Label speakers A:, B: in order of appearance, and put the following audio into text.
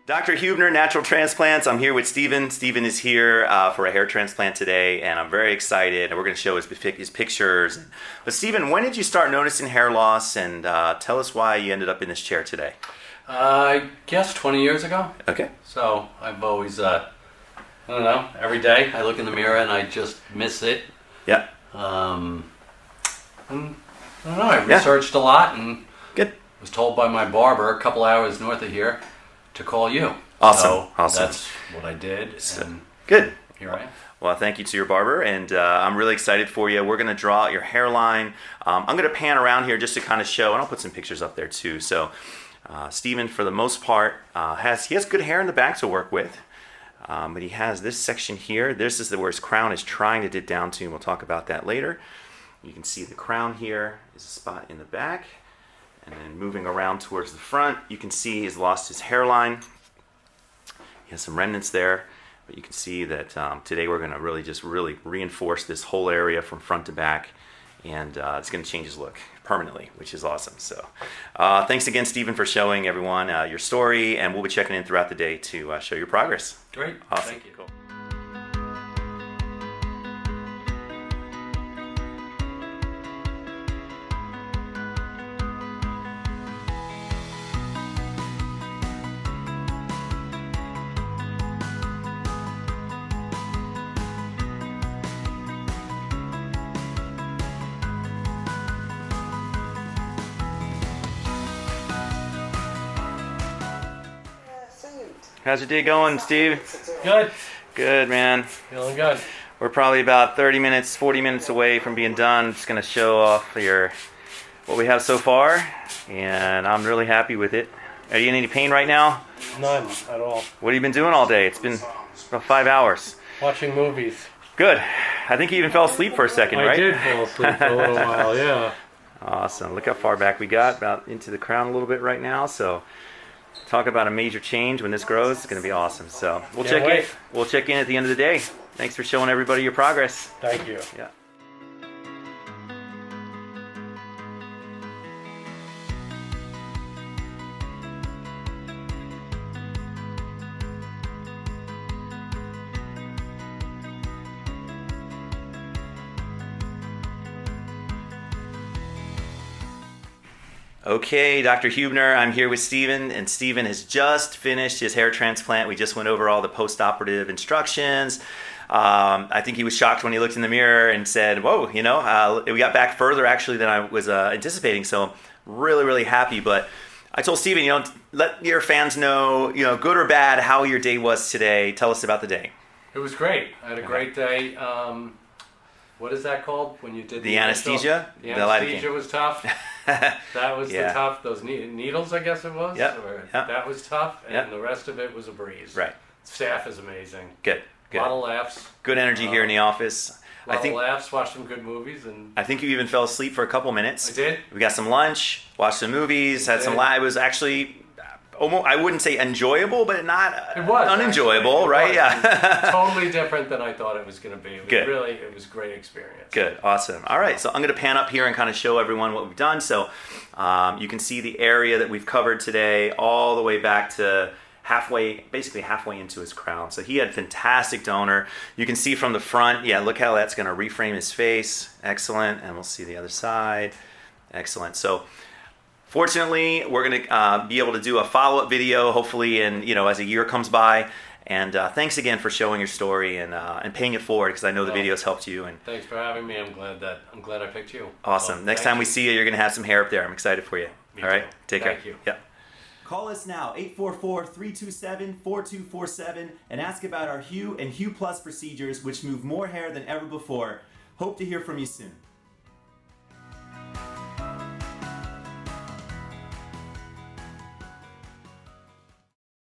A: Dr. Huebner, Natural Transplants. I'm here with Steven. Steven is here for a hair transplant today, and I'm very excited. And we're going to show his pictures. But Steven, when did you start noticing hair loss? And tell us why you ended up in this chair today.
B: I guess 20 years ago.
A: Okay.
B: So I've always, I don't know, every day I look in the mirror and I just miss it.
A: Yeah.
B: And I don't know, I researched a lot and
A: Good.
B: was told by my barber a couple hours north of here to call you.
A: Awesome.
B: So
A: awesome.
B: That's what I did. And
A: good.
B: Here I am.
A: Well, thank you to your barber, and I'm really excited for you. We're going to draw out your hairline. I'm going to pan around here just to kind of show, and I'll put some pictures up there too. So, Steven, for the most part, has good hair in the back to work with, but he has this section here. This is where his crown is trying to dip down to, and we'll talk about that later. You can see the crown here is a spot in the back. And then moving around towards the front, you can see he's lost his hairline. He has some remnants there, but you can see that today we're going to really reinforce this whole area from front to back, and it's going to change his look permanently, which is awesome. So thanks again, Steven, for showing everyone your story, and we'll be checking in throughout the day to show your progress.
B: Great.
A: Awesome.
B: Thank you.
A: Cool. How's your day going, Steve?
B: Good.
A: Good, man.
B: Feeling good.
A: We're probably about 30 minutes, 40 minutes away from being done. I'm just going to show off what we have so far, and I'm really happy with it. Are you in any pain right now?
C: None at all.
A: What have you been doing all day? It's been about 5 hours.
C: Watching movies.
A: Good. I think you even fell asleep for a second, right?
C: I did fall asleep for a little while, yeah.
A: Awesome. Look how far back we got, about into the crown a little bit right now. So talk about a major change when this grows. It's going to be awesome. So we'll check in at the end of the day. Thanks for showing everybody your progress.
C: Thank you.
A: Yeah. Okay, Dr. Huebner, I'm here with Steven, and Steven has just finished his hair transplant. We just went over all the post-operative instructions. I think he was shocked when he looked in the mirror and said, whoa, we got back further actually than I was anticipating, so really happy. But I told Steven, let your fans know, good or bad, how your day was today. Tell us about the day.
B: It was great. I had a great day. What is that called when you did
A: the anesthesia?
B: The anesthesia was tough. That was the tough. Those needles, I guess it was. That was tough, and the rest of it was a breeze.
A: Right.
B: Staff is amazing.
A: Good.
B: A lot of laughs.
A: Good energy here in the office.
B: A lot of laughs. Watched some good movies, and
A: I think you even fell asleep for a couple minutes.
B: I did.
A: We got some lunch, watched some movies, had some. It was actually almost, I wouldn't say enjoyable, but not unenjoyable, right?
B: Yeah. Totally different than I thought it was going to be. It was a great experience.
A: Good, awesome. All right, so I'm going to pan up here and kind of show everyone what we've done. So you can see the area that we've covered today, all the way back to basically halfway into his crown. So he had fantastic donor. You can see from the front, look how that's going to reframe his face. Excellent, and we'll see the other side. Excellent. So fortunately, we're going to be able to do a follow-up video, hopefully, as a year comes by. And thanks again for showing your story and paying it forward, because I know the videos helped you. And
B: thanks for having me. I'm glad I picked you.
A: Awesome. Next time we see you, you're going to have some hair up there. I'm excited for you.
B: Me
A: All right.
B: too.
A: Take care.
B: Thank you.
A: Yeah. Call us now, 844-327-4247, and ask about our Hue and Hue Plus procedures, which move more hair than ever before. Hope to hear from you soon.